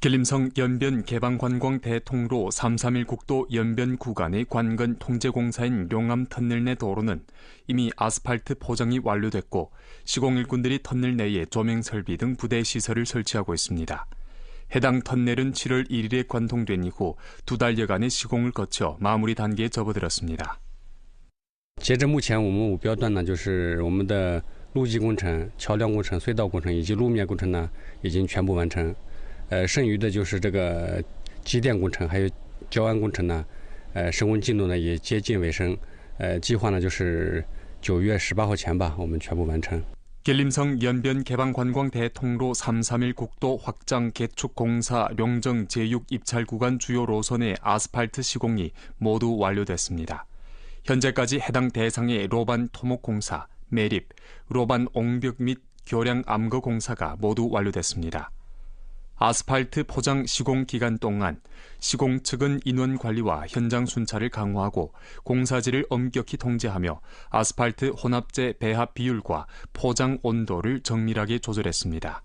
길림성 연변 개방관광 대통로 331 국도 연변 구간의 관건 통제공사인 용암터널 내 도로는 이미 아스팔트 포장이 완료됐고 시공 일꾼들이 터널 내에 조명 설비 등 부대 시설을 설치하고 있습니다. 해당 터널은 7월 1일에 관통된 이후 2달여간의 시공을 거쳐 마무리 단계에 접어들었습니다. 截至目前，我们目标段呢，就是我们的路基工程、桥梁工程、隧道工程以及路面工程呢，已经全部完成。剩余的就是这个机电工程还有交安工程呢，施工进度呢也接近尾声。计划呢就是9月18号前吧，我们全部完成。 길림성 연변 개방관광 대통로 331 국도 확장 개축 공사 용정 제6 입찰 구간 주요 노선의 아스팔트 시공이 모두 완료됐습니다. 현재까지 해당 대상의 로반 토목 공사, 매립, 로반 옹벽 및 교량 암거 공사가 모두 완료됐습니다. 아스팔트 포장 시공 기간 동안 시공 측은 인원 관리와 현장 순찰을 강화하고 공사지를 엄격히 통제하며 아스팔트 혼합재 배합 비율과 포장 온도를 정밀하게 조절했습니다.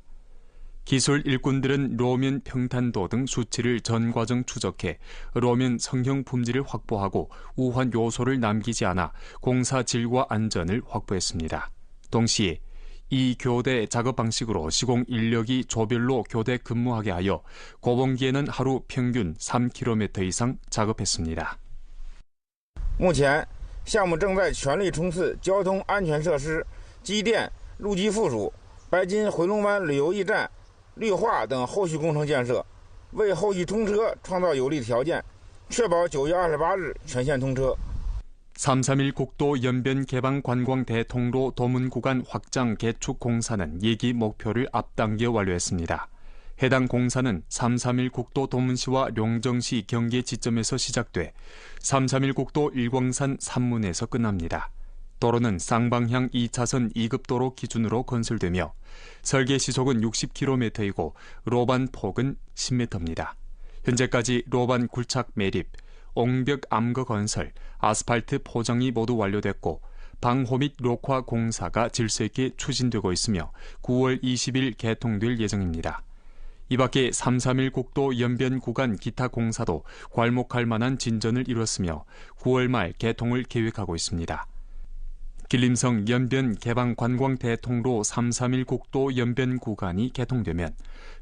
기술 일꾼들은 로면 평탄도 등 수치를 전 과정 추적해 로면 성형 품질을 확보하고 우환 요소를 남기지 않아 공사 질과 안전을 확보했습니다. 동시에 이 교대 작업 방식으로 시공 인력이 조별로 교대 근무하게 하여 고봉기에는 하루 평균 3km 이상 작업했습니다. 目前项目正在全力冲刺交通安全设施、机电、路基附属、白金回龙湾旅游驿站、绿化等后续工程建设，为后续通车创造有利条件，确保9月28日全线通车。 331 국도 연변 개방 관광 대통로 도문 구간 확장 개축 공사는 예기 목표를 앞당겨 완료했습니다. 해당 공사는 331 국도 도문시와 용정시 경계 지점에서 시작돼 331 국도 일광산 산문에서 끝납니다. 도로는 쌍방향 2차선 2급도로 기준으로 건설되며 설계 시속은 60km이고 로반 폭은 10m입니다. 현재까지 로반 굴착 매립, 옹벽 암거 건설, 아스팔트 포장이 모두 완료됐고 방호 및 녹화 공사가 질서 있게 추진되고 있으며 9월 20일 개통될 예정입니다. 이 밖에 331 국도 연변 구간 기타 공사도 괄목할 만한 진전을 이뤘으며 9월 말 개통을 계획하고 있습니다. 길림성 연변 개방 관광 대통로 331 국도 연변 구간이 개통되면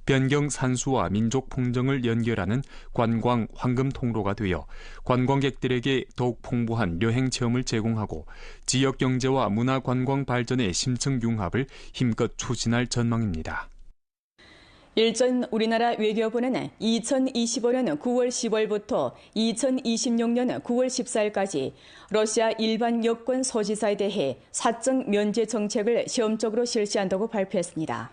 변경 산수와 민족 풍정을 연결하는 관광 황금 통로가 되어 관광객들에게 더욱 풍부한 여행 체험을 제공하고 지역 경제와 문화 관광 발전의 심층 융합을 힘껏 추진할 전망입니다. 일전 우리나라 외교부는 2025년 9월 10월부터 2026년 9월 14일까지 러시아 일반 여권 소지사에 대해 사적 면제 정책을 시험적으로 실시한다고 발표했습니다.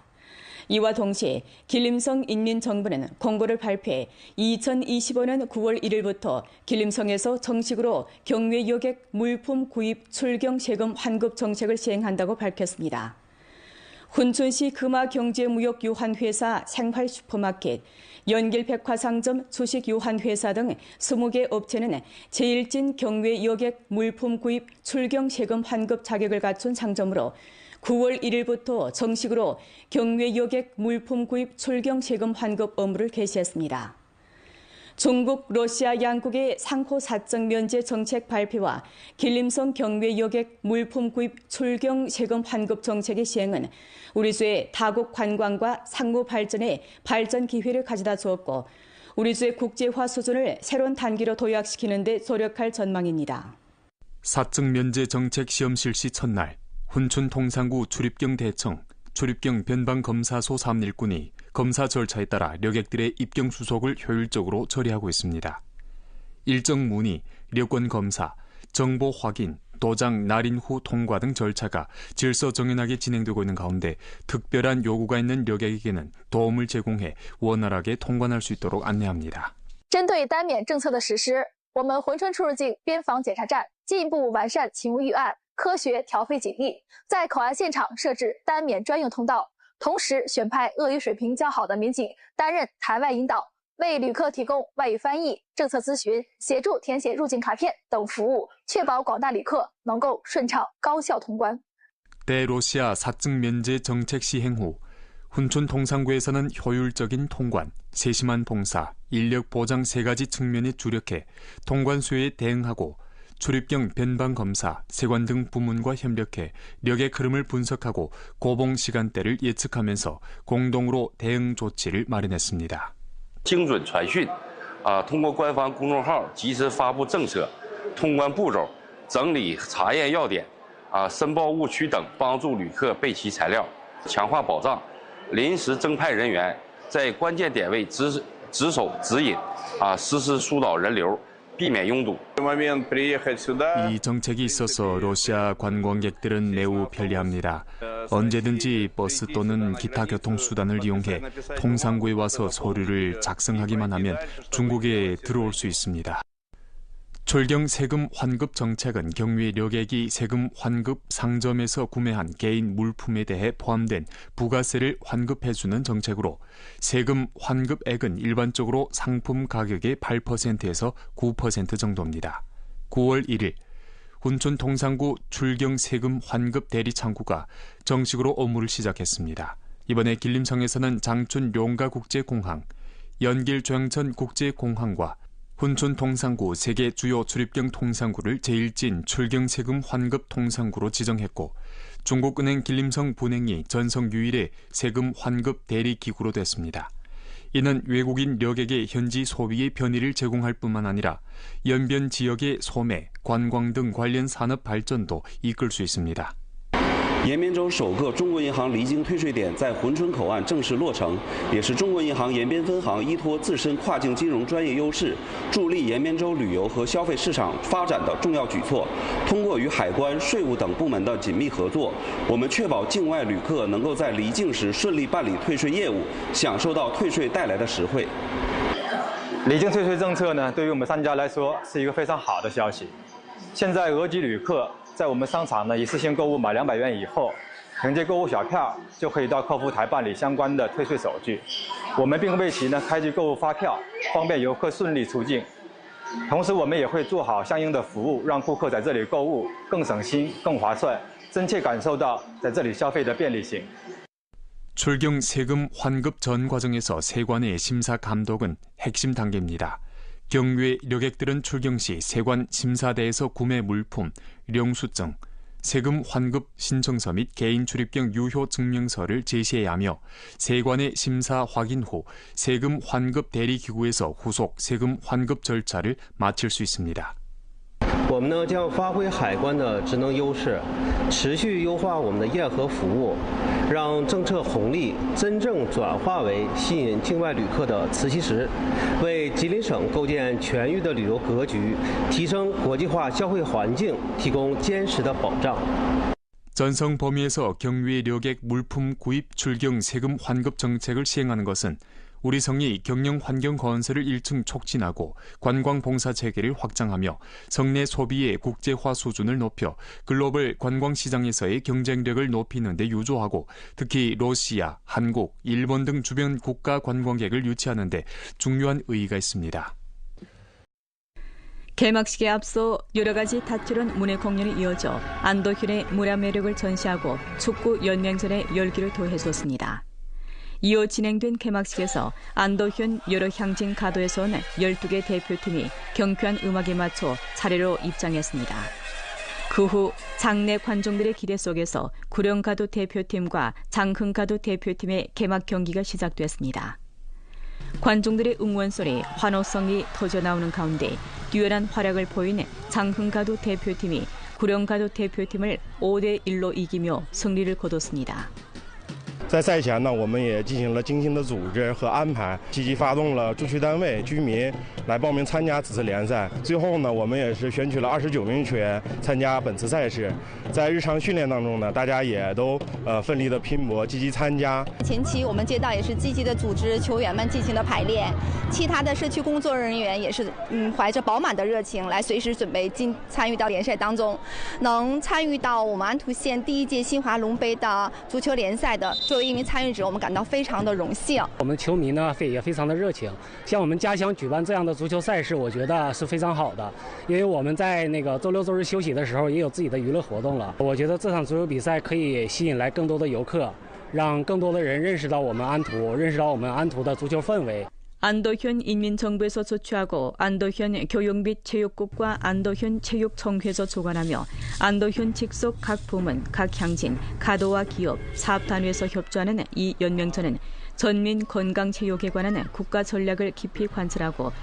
이와 동시에 길림성 인민정부는 공고를 발표해 2025년 9월 1일부터 길림성에서 정식으로 경외 여객 물품 구입 출경 세금 환급 정책을 시행한다고 밝혔습니다. 훈춘시 금화경제무역유한회사 생활슈퍼마켓, 연길백화상점 주식유한회사 등 20개 업체는 제1진 경외 여객 물품 구입 출경 세금 환급 자격을 갖춘 상점으로 9월 1일부터 정식으로 경외 여객 물품 구입 출경 세금 환급 업무를 개시했습니다. 중국, 러시아 양국의 상호 사적 면제 정책 발표와 길림성 경외 여객 물품 구입 출경 세금 환급 정책의 시행은 우리주의 다국 관광과 상무 발전에 발전 기회를 가져다 주었고 우리주의 국제화 수준을 새로운 단계로 도약시키는 데 조력할 전망입니다. 사적 면제 정책 시험 실시 첫날 훈춘 통상구 출입경 대청, 출입경 변방검사소 3일꾼이 검사 절차에 따라 여객들의 입경 수속을 효율적으로 처리하고 있습니다. 일정 문의, 여권 검사, 정보 확인, 도장 날인 후 통과 등 절차가 질서 정연하게 진행되고 있는 가운데 특별한 요구가 있는 여객에게는 도움을 제공해 원활하게 통관할 수 있도록 안내합니다. 针对单免政策的实施，我们珲春出入境边防检查站进一步完善勤务预案，科学调配警力，在口岸现场设置单免专用通道，同时选派俄语水平较好的民警担任台外引导，为旅客提供外语翻译、政策咨询、协助填写入境卡片等服务，确保广大旅客能够顺畅高效通关。 대로시아 사적 면제 정책 시행 후 훈촌 통상구에서는 효율적인 통관, 세심한 봉사, 인력 보장 세 가지 측면에 주력해 통관 수요에 대응하고 출입경 변방 검사, 세관 등 부문과 협력해 력의 흐름을 분석하고 고봉 시간대를 예측하면서 공동으로 대응 조치를 마련했습니다. 精准传讯，通过官方公众号及时发布政策、通关步骤、整理查验要点，申报误区等，帮助旅客备齐材料，强化保障。临时增派人员在关键点位值守指引，实施疏导人流。 避免拥堵. 이 정책이 있어서 러시아 관광객들은 매우 편리합니다. 언제든지 버스 또는 기타 교통수단을 이용해 통상구에 와서 서류를 작성하기만 하면 중국에 들어올 수 있습니다. 출경 세금 환급 정책은 경유의 력액이 세금 환급 상점에서 구매한 개인 물품에 대해 포함된 부가세를 환급해주는 정책으로 세금 환급액은 일반적으로 상품 가격의 8%에서 9% 정도입니다. 9월 1일 훈촌 통상구 출경 세금 환급 대리 창구가 정식으로 업무를 시작했습니다. 이번에 길림성에서는 장춘 용가국제공항, 연길조양천 국제공항과 훈촌 통상구 세계 주요 출입경 통상구를 제일진 출경 세금 환급 통상구로 지정했고 중국은행 길림성 분행이 전성 유일의 세금 환급 대리 기구로 됐습니다. 이는 외국인 력에게 현지 소비의 편의를 제공할 뿐만 아니라 연변 지역의 소매, 관광 등 관련 산업 발전도 이끌 수 있습니다. 延边州首个中国银行离京退税点在珲春口岸正式落成，也是中国银行延边分行依托自身跨境金融专业优势，助力延边州旅游和消费市场发展的重要举措。通过与海关、税务等部门的紧密合作，我们确保境外旅客能够在离境时顺利办理退税业务，享受到退税带来的实惠。离境退税政策呢，对于我们商家来说是一个非常好的消息。现在额籍旅客 在我们商场呢，一次性购物满200元以后，凭借购物小票就可以到客服台办理相关的退税手续。我们并为其呢开具购物发票，方便游客顺利出境。同时，我们也会做好相应的服务，让顾客在这里购物更省心、更划算，真切感受到在这里消费的便利性。 출경 세금 환급 전 과정에서 세관의 심사 감독은 핵심 단계입니다. 경유의 력액들은 출경 시 세관 심사대에서 구매 물품, 영수증, 세금 환급 신청서 및 개인 출입경 유효 증명서를 제시해야 하며 세관의 심사 확인 후 세금 환급 대리기구에서 후속 세금 환급 절차를 마칠 수 있습니다. 我们呢将发挥海关的职能优势，持续优化我们的验核服务，让政策红利真正转化为吸引境外旅客的磁吸石，为吉林省构建全域的旅游格局，提升国际化消费环境提供坚实的保障。 전성 범위에서 경유의 력액 물품 구입 출경 세금 환급 정책을 시행하는 것은 우리 성이 경영 환경 건설을 1층 촉진하고 관광 봉사 체계를 확장하며 성내 소비의 국제화 수준을 높여 글로벌 관광 시장에서의 경쟁력을 높이는 데 유조하고 특히 러시아, 한국, 일본 등 주변 국가 관광객을 유치하는 데 중요한 의의가 있습니다. 개막식에 앞서 여러 가지 다채로운 문화 공연이 이어져 안도현의 문화 매력을 전시하고 축구 연맹전의 열기를 더해줬습니다. 이어 진행된 개막식에서 안도현 여러 향진 가도에서 온 12개 대표팀이 경쾌한 음악에 맞춰 차례로 입장했습니다. 그 후 장내 관중들의 기대 속에서 구령가도 대표팀과 장흥가도 대표팀의 개막 경기가 시작됐습니다. 관중들의 응원소리, 환호성이 터져나오는 가운데 뛰어난 활약을 보인 장흥가도 대표팀이 구령가도 대표팀을 5대1로 이기며 승리를 거뒀습니다. 在赛前呢，我们也进行了精心的组织和安排，积极发动了驻区单位、居民来报名参加此次联赛。最后呢，我们也是选取了29名球员参加本次赛事。在日常训练当中呢，大家也都奋力的拼搏，积极参加。前期我们街道也是积极的组织球员们进行了排练，其他的社区工作人员也是怀着饱满的热情来随时准备参与到联赛当中，能参与到我们安图县第1届新华龙杯的足球联赛的。 作为一名参与者，我们感到非常的荣幸。我们球迷呢也非常的热情，像我们家乡举办这样的足球赛事，我觉得是非常好的。因为我们在那个周六周日休息的时候，也有自己的娱乐活动了。我觉得这场足球比赛可以吸引来更多的游客，让更多的人认识到我们安图，认识到我们安图的足球氛围。 안도현 인민정부에서 조치하고 안도현 교육 및 체육국과 안도현 체육총회에서 주관하며 안도현 직속 각 부문, 각 향진, 가도와 기업, 사업단위에서 협조하는 이 연명전은 전민 건강체육에 관한 국가 전략을 깊이 관찰하고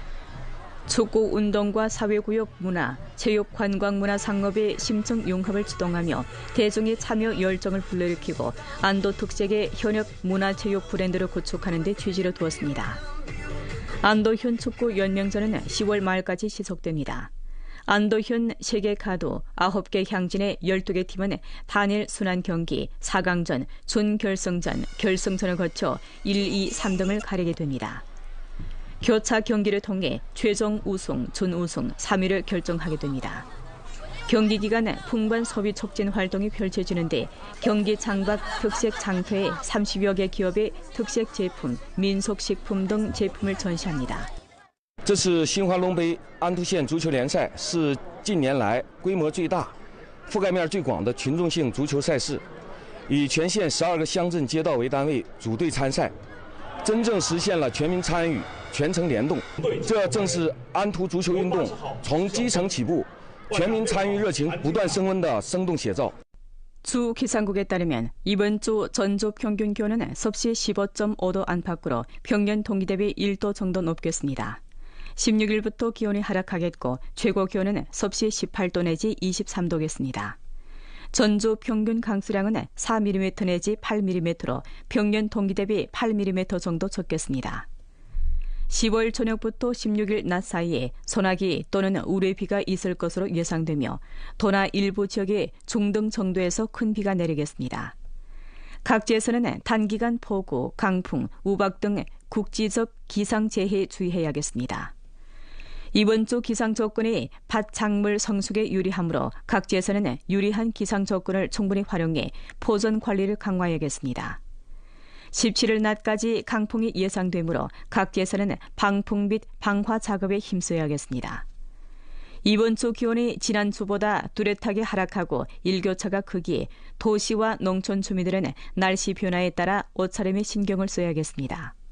축구 운동과 사회구역 문화, 체육 관광 문화 상업의 심층 융합을 주동하며 대중의 참여 열정을 불러일으키고 안도 특색의 현역 문화체육 브랜드를 구축하는 데 취지를 두었습니다. 안도현 축구 연명전은 10월 말까지 지속됩니다. 안도현 세계 가도 9개 향진의 12개 팀은 단일 순환 경기, 4강전, 준결승전, 결승전을 거쳐 1, 2, 3등을 가리게 됩니다. 교차 경기를 통해 최종 우승, 준우승, 3위를 결정하게 됩니다. 경기 기간 풍부한 소비 촉진 활동이 펼쳐지는데 경기 장박 특색 장터에 30여 개 기업의 특색 제품, 민속식품 등 제품을 전시합니다. 这是新华龙杯安图县足球联赛，是近年来规模最大、覆盖面最广的群众性足球赛事，以全县12个乡镇街道为单位组队参赛，真正实现了全民参与、全程联动。这正是安图足球运动从基层起步。 全民参与热情不断升温的生动写照。 주 기상국에 따르면 이번 주 전주 평균 기온은 섭씨 15.5도 안팎으로 평년 동기 대비 1도 정도 높겠습니다. 16일부터 기온이 하락하겠고 최고 기온은 섭씨 18도 내지 23도겠습니다. 전주 평균 강수량은 4mm 내지 8mm로 평년 동기 대비 8mm 정도 적겠습니다. 10월 저녁부터 16일 낮 사이에 소나기 또는 우레비가 있을 것으로 예상되며 도나 일부 지역에 중등 정도에서 큰 비가 내리겠습니다. 각지에서는 단기간 폭우, 강풍, 우박 등 국지적 기상재해에 주의해야겠습니다. 이번 주 기상 조건이 밭 작물 성숙에 유리하므로 각지에서는 유리한 기상 조건을 충분히 활용해 포전 관리를 강화해야겠습니다. 17일 낮까지 강풍이 예상되므로 각지에서는 방풍 및 방화 작업에 힘써야겠습니다. 이번 주 기온이 지난주보다 뚜렷하게 하락하고 일교차가 크기에 도시와 농촌 주민들은 날씨 변화에 따라 옷차림에 신경을 써야겠습니다.